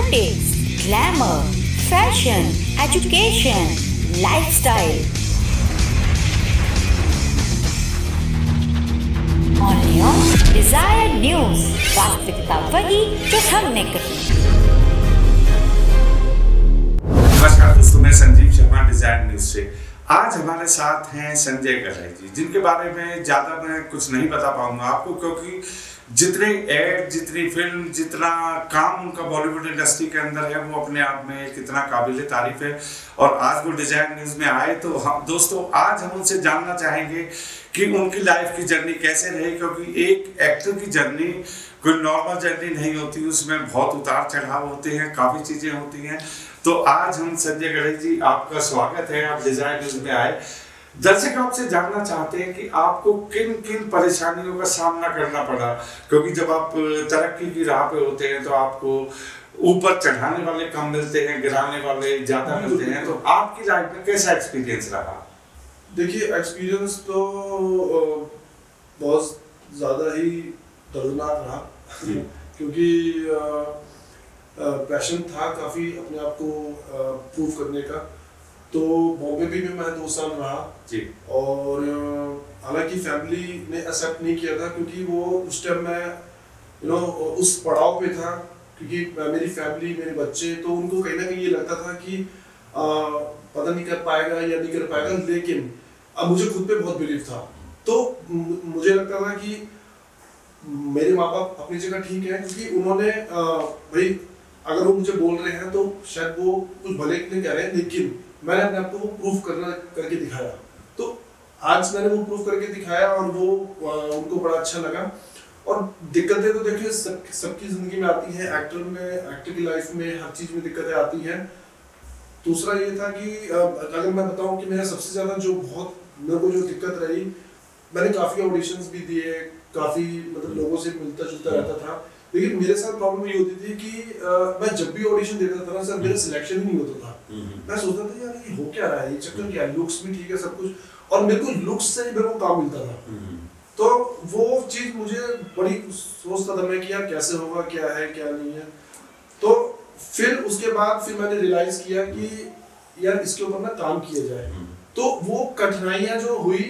Politics, glamour, fashion, education, lifestyle. Only on Desire News, वास्तविकता वही जो हमने कही। नमस्कार दोस्तों, मैं संजीव शर्मा डिजायर न्यूज से। आज हमारे साथ हैं संजय गढ़ई जी, जिनके बारे में ज़्यादा मैं कुछ नहीं बता पाऊंगा आपको, क्योंकि जितने एड, जितनी फिल्म, जितना काम उनका बॉलीवुड इंडस्ट्री के अंदर है, वो अपने आप में कितना काबिल तारीफ है। और आज वो डिजायर न्यूज़ में आए तो हम दोस्तों आज हम उनसे जानना चाहेंगे कि उनकी लाइफ की जर्नी कैसे रही, क्योंकि एक एक्टर की जर्नी कोई नॉर्मल जर्नी नहीं होती, उसमें बहुत उतार चढ़ाव होते हैं, काफ़ी चीज़ें होती हैं। तो आज हम संजय गढ़ई जी, आपका स्वागत है, आप डिजायर न्यूज़ में आए। दर्शक आपसे जानना चाहते हैं कि आपको किन किन परेशानियों का सामना करना पड़ा, क्योंकि जब आप तरक्की की राह पे होते हैं तो आपको ऊपर चढ़ाने वाले कम मिलते हैं, गिराने वाले ज़्यादा मिलते हैं। तो आपकी लाइफ में कैसा एक्सपीरियंस रहा? देखिए, एक्सपीरियंस तो बहुत ज़्यादा ही दर्दनाक रहा क्योंकि पैशन था काफ़ी अपने आप को प्रूव करने का। तो बॉम्बे भी मैं 2 साल रहा जी। और हालांकि फैमिली ने एक्सेप्ट नहीं किया था, क्योंकि वो उस टाइम मैं उस पड़ाव पे था, क्योंकि मेरी फैमिली, मेरे बच्चे, तो उनको कहीं ना कहीं ये लगता था कि पता नहीं कर पाएगा या नहीं कर पाएगा। लेकिन अब मुझे खुद पे बहुत बिलीव था, तो मुझे लगता था कि मेरे माँ बाप अपनी जगह ठीक है, क्योंकि उन्होंने भाई अगर वो मुझे बोल रहे हैं तो शायद वो कुछ भले नहीं कह रहे हैं, लेकिन मैंने अपने आप को प्रूव करके दिखाया। तो आज मैंने वो प्रूव करके दिखाया और वो उनको बड़ा अच्छा लगा। और दिक्कतें तो देखिए सबकी जिंदगी में आती हैं, एक्टर की लाइफ में हर चीज में दिक्कतें आती हैं। दूसरा ये था कि अगर मैं बताऊं कि मेरा सबसे ज्यादा मेरे को जो दिक्कत रही, मैंने काफी ऑडिशंस भी दिए, काफी मतलब लोगों से मिलता जुलता रहता था, लेकिन मेरे साथ प्रॉब्लम ये होती थी कि मैं जब भी ऑडिशन देता था ना सर, मेरा सिलेक्शन ही नहीं होता था। मैं सोचता था यार ये हो क्या रहा है, ये चक्कर क्या है, लुक्स भी ठीक है सब कुछ, और मेरे को लुक्स से ही मेरे को काम मिलता था। तो वो चीज मुझे बड़ी सोचता था मैं कि यार कैसे होगा, क्या है क्या नहीं है। तो फिर उसके बाद मैंने रियलाइज किया कि यार इसके ऊपर ना काम किया जाए। तो वो कठिनाइयां जो हुई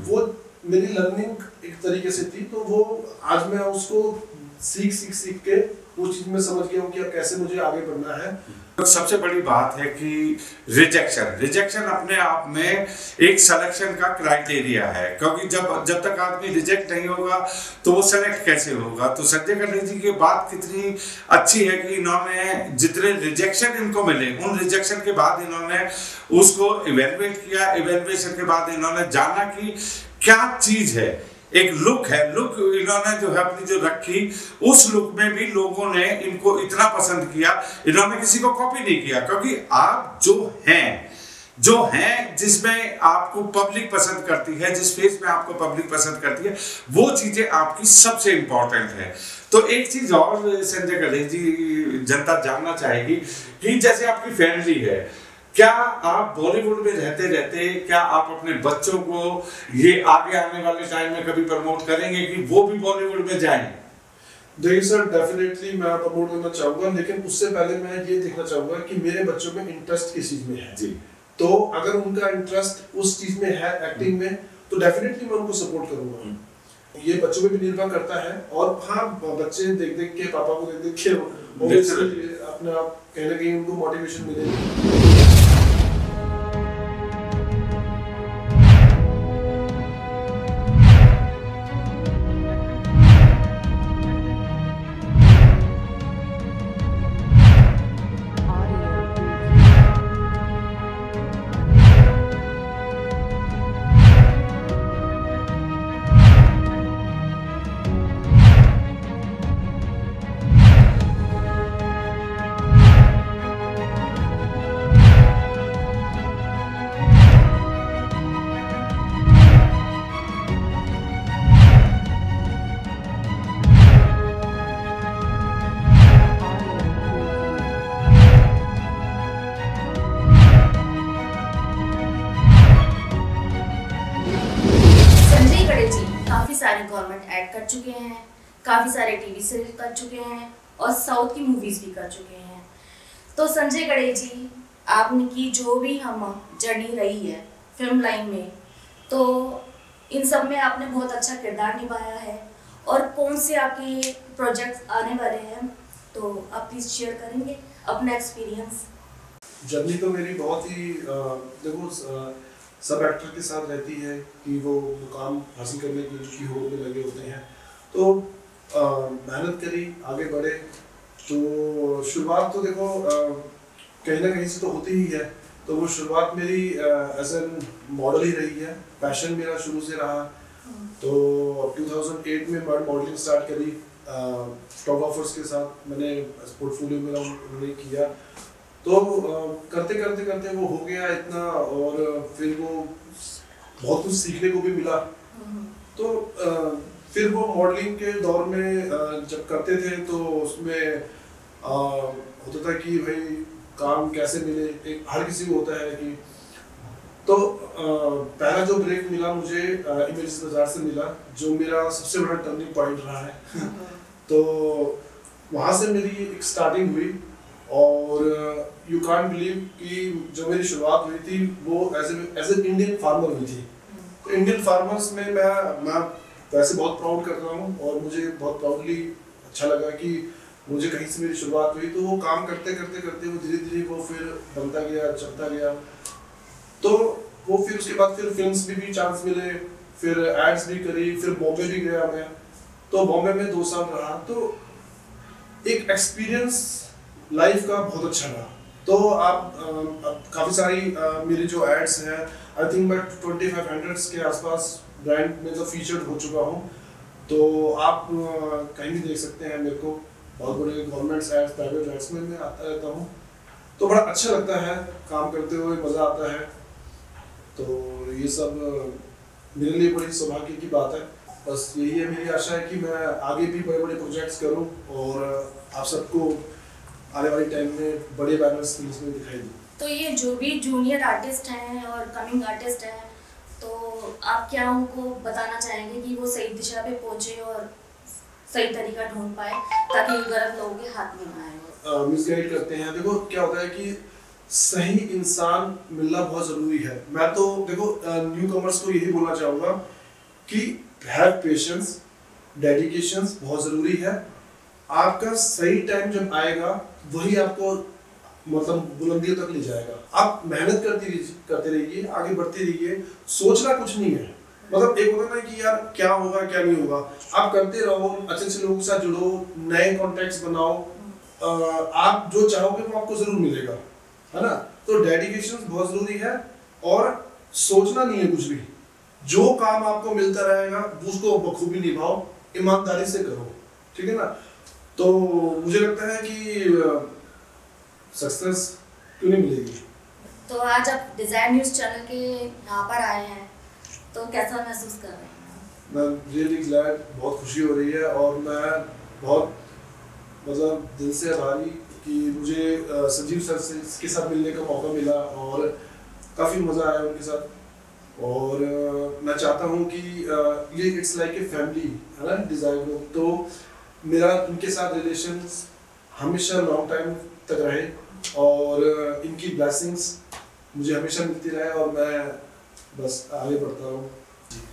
वो मेरी लर्निंग एक तरीके से थी, तो वो आज मैं उसको सीख के वो चीज में समझ गया हूँ कि अब कैसे मुझे आगे बढ़ना है। तो सबसे बड़ी बात है कि रिजेक्शन अपने आप में एक सिलेक्शन का क्राइटेरिया है, क्योंकि जब तक आदमी रिजेक्ट नहीं होगा तो वो सेलेक्ट कैसे होगा। तो संजय गढ़ई जी की बात कितनी अच्छी है कि इन्होंने जितने रिजेक्शन इनको मिले, उन रिजेक्शन के बाद इन्होंने उसको इवेलुएट किया, इवेलुएशन के बाद इन्होंने जाना कि क्या चीज है। एक लुक है, लुक इन्होंने जो है अपनी जो रखी, उस लुक में भी लोगों ने इनको इतना पसंद किया, इन्होंने किसी को कॉपी नहीं किया, क्योंकि आप जो हैं जिसमें आपको पब्लिक पसंद करती है, जिस फेस में आपको पब्लिक पसंद करती है, वो चीजें आपकी सबसे इंपॉर्टेंट है। तो एक चीज और संजय गढ़ई जी जनता जानना चाहेगी कि जैसे आपकी फैमिली है, क्या आप बॉलीवुड में रहते रहते क्या आप अपने बच्चों को ये आगे आने वाले टाइम में कभी प्रमोट करेंगे कि वो भी बॉलीवुड में जाएं? देखिए सर, डेफिनेटली मैं प्रमोट करना चाहूंगा, लेकिन उससे पहले मैं ये देखना चाहूंगा कि मेरे बच्चों में इंटरेस्ट किस चीज में है जी। तो अगर उनका इंटरेस्ट उस चीज में है, एक्टिंग में, तो डेफिनेटली मैं उनको सपोर्ट करूंगा। ये बच्चों पे भी निर्भर करता है। और हाँ, बच्चे देख के, पापा को देख के अपने आप कहीं ना कहीं उनको मोटिवेशन मिलेगी। सारे गवर्नमेंट ऐड कर चुके हैं, काफ़ी सारे टीवी सीरियल कर चुके हैं और साउथ की मूवीज़ भी कर चुके हैं। तो संजय कड़े जी, आपने की जो भी हम जर्नी रही है फिल्म लाइन में, तो इन सब में आपने बहुत अच्छा किरदार निभाया है। और कौन से आपके प्रोजेक्ट्स आने वाले हैं, तो आप प्लीज़ शेयर करेंगे अपना एक्सपीरियंस। जर्नी तो मेरी बहुत ही देखो सब एक्टर के साथ रहती है कि वो मुकाम हासिल करने की होड़ में लगे होते हैं, तो मेहनत करी, आगे बढ़े। तो शुरुआत तो देखो कहीं ना कहीं से तो होती ही है। तो वो शुरुआत मेरी एज एन मॉडल ही रही है, पैशन मेरा शुरू से रहा। तो 2008 में मैं मॉडलिंग स्टार्ट करी, फोटोग्राफर्स के साथ मैंने पोर्टफोलियो मेरा उन्होंने किया। तो करते करते करते वो हो गया इतना, और फिर वो बहुत कुछ सीखने को भी मिला। तो फिर वो मॉडलिंग के दौर में जब करते थे तो उसमें होता था कि भाई काम कैसे मिले, एक हर किसी को होता है कि। तो पहला जो ब्रेक मिला मुझे इमेजेस बाजार से मिला, जो मेरा सबसे बड़ा टर्निंग पॉइंट रहा है। तो वहाँ से मेरी एक स्टार्टिंग हुई, और यू कांट बिलीव कि जो मेरी शुरुआत हुई थी वो एज एन इंडियन फार्मर हुई थी। तो इंडियन फार्मर्स में मैं वैसे बहुत प्राउड करता हूँ, और मुझे बहुत प्राउडली अच्छा लगा कि मुझे कहीं से मेरी शुरुआत हुई। तो वो काम करते करते करते वो धीरे धीरे वो फिर बनता गया, चलता गया। तो वो फिर उसके बाद फिर फिल्म्स में भी चांस मिले, फिर एड्स भी करी, फिर बॉम्बे भी गया मैं। तो बॉम्बे में 2 साल रहा, तो एक एक्सपीरियंस लाइफ का बहुत अच्छा रहा। तो आप काफ़ी सारी मेरी जो एड्स हैं, आई थिंक मैं 2500 के आसपास ब्रांड में तो फीचर्ड हो चुका हूँ। तो आप कहीं भी देख सकते हैं मेरे को, बहुत बड़े गवर्नमेंट एड्स, प्राइवेट एड्स में मैं आता रहता हूँ। तो बड़ा अच्छा लगता है काम करते हुए, मज़ा आता है। तो ये सब मेरे लिए बड़ी सौभाग्य की बात है। बस यही है मेरी आशा है कि मैं आगे भी बड़े बड़े प्रोजेक्ट्स करूं, और आप सबको आने वाली टाइम में बड़े बैनर्स फिल्म्स में दिखाई दूं। तो ये जो भी जूनियर आर्टिस्ट हैं और कमिंग आर्टिस्ट हैं, तो आप क्या उनको बताना चाहेंगे कि वो सही दिशा पे पहुंचे और सही तरीका ढूंढ पाए, ताकि गलत लोगों के हाथ में ना आए? मिसगाइड करते हैं। देखो क्या होता है कि सही इंसान मिलना बहुत ज़रूरी है। मैं तो देखो न्यू कमर्स को यही बोलना चाहूँगा कि हैव पेशेंस, डेडिकेशन बहुत ज़रूरी है। आपका सही टाइम जब आएगा वही आपको मतलब बुलंदियों तक ले जाएगा। आप मेहनत करते रहिए, आगे बढ़ते रहिए, सोचना कुछ नहीं है। मतलब एक होता है ना कि यार क्या होगा क्या नहीं होगा, आप करते रहो, अच्छे अच्छे लोगों के साथ जुड़ो, नए कॉन्टेक्ट्स बनाओ, आप जो चाहोगे वो आपको जरूर मिलेगा, है ना। तो डेडिकेशन बहुत जरूरी है, और सोचना नहीं है कुछ भी। जो काम आपको मिलता रहेगा उसको बखूबी निभाओ, ईमानदारी से करो, ठीक है ना। तो मुझे लगता है कि सक्सेस क्यों नहीं मिलेगी। तो आज आप डिजायर न्यूज़ चैनल के यहाँ पर आए हैं, तो कैसा महसूस कर रहे हैं? मैं रियली ग्लैड, बहुत खुशी हो रही है, और मैं बहुत मतलब दिल से आभारी कि मुझे संजीव सर से के साथ मिलने का मौका मिला, और काफ़ी मज़ा आया उनके साथ। और मैं चाहता हूँ कि ये इट्स लाइक ए फैमिली, है ना, डिज़ायर ग्रुप। तो मेरा उनके साथ रिलेशन हमेशा लॉन्ग टाइम तक रहे, और इनकी ब्लेसिंग्स मुझे हमेशा मिलती रहे, और मैं बस आगे बढ़ता हूँ।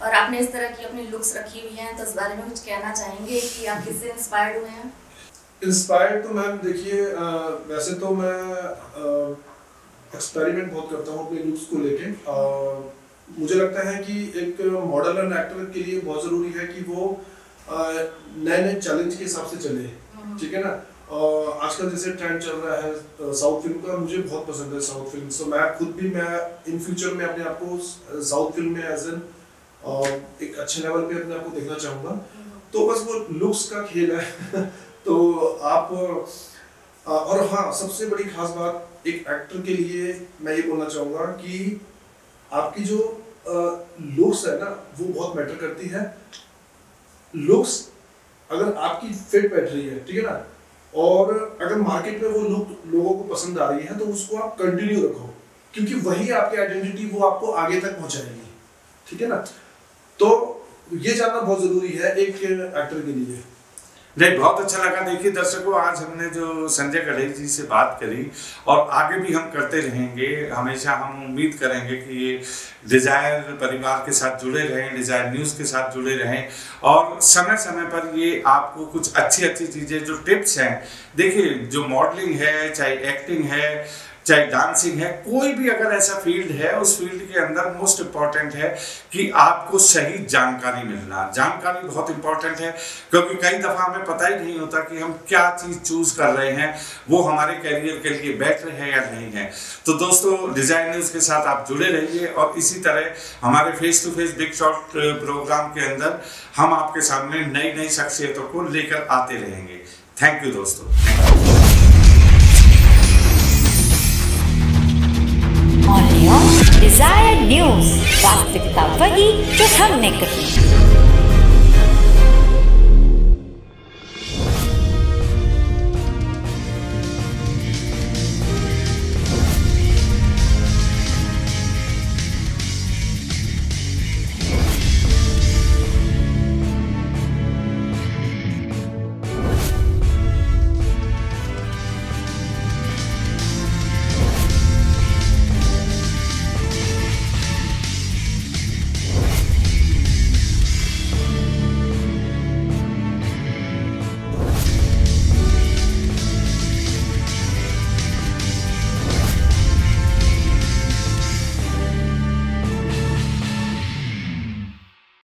और आपने इस तरह की अपनी लुक्स रखी हुई हैं, तो इस बारे में कुछ कहना चाहेंगे कि आप किससे इंस्पायर्ड हुए हैं? इंस्पायर्ड तो मैम देखिए, वैसे तो मैं एक्सपेरिमेंट बहुत करता हूँ अपने लुक्स को लेके। मुझे लगता है कि एक मॉडल एंड एक्टर के लिए बहुत ज़रूरी है कि वो नए नए चैलेंज के हिसाब से चले, ठीक है ना। आजकल जैसे ट्रेंड चल रहा है साउथ फिल्म का, मुझे बहुत पसंद है साउथ फिल्म। तो मैं खुद भी इन फ्यूचर में अपने आप को साउथ फिल्म में एज एन एक अच्छे लेवल पे अपने आप को देखना चाहूँगा। तो बस वो लुक्स का खेल है। तो आप और हाँ, सबसे बड़ी खास बात एक एक्टर के लिए मैं ये बोलना चाहूँगा कि आपकी जो लुक्स है ना, वो बहुत मैटर करती है। लुक्स अगर आपकी फिट बैठ रही है, ठीक है ना, और अगर मार्केट में वो लुक लोगों को पसंद आ रही है, तो उसको आप कंटिन्यू रखो, क्योंकि वही आपकी आइडेंटिटी वो आपको आगे तक पहुंचाएगी, ठीक है ना। तो ये जानना बहुत जरूरी है एक एक्टर के लिए। नहीं, बहुत अच्छा लगा। देखिए दर्शकों, आज हमने जो संजय गणेश जी से बात करी और आगे भी हम करते रहेंगे। हमेशा हम उम्मीद करेंगे कि ये डिजायर परिवार के साथ जुड़े रहें, डिजायर न्यूज़ के साथ जुड़े रहें और समय समय पर ये आपको कुछ अच्छी अच्छी चीज़ें, जो टिप्स हैं, देखिए जो मॉडलिंग है, चाहे एक्टिंग है, चाहे डांसिंग है, कोई भी अगर ऐसा फील्ड है, उस फील्ड के अंदर मोस्ट इम्पॉर्टेंट है कि आपको सही जानकारी मिलना। जानकारी बहुत इंपॉर्टेंट है, क्योंकि कई दफ़ा हमें पता ही नहीं होता कि हम क्या चीज़ चूज़ कर रहे हैं, वो हमारे करियर के लिए बेटर है या नहीं है। तो दोस्तों, डिजाइन न्यूज़ के साथ आप जुड़े रहिए और इसी तरह हमारे face to face big shot programme के अंदर हम आपके सामने नई नई शख्सियतों को लेकर आते रहेंगे। थैंक यू दोस्तों, थैंक यू। डिजायर न्यूज, वास्तविकता वही जो हमने कही।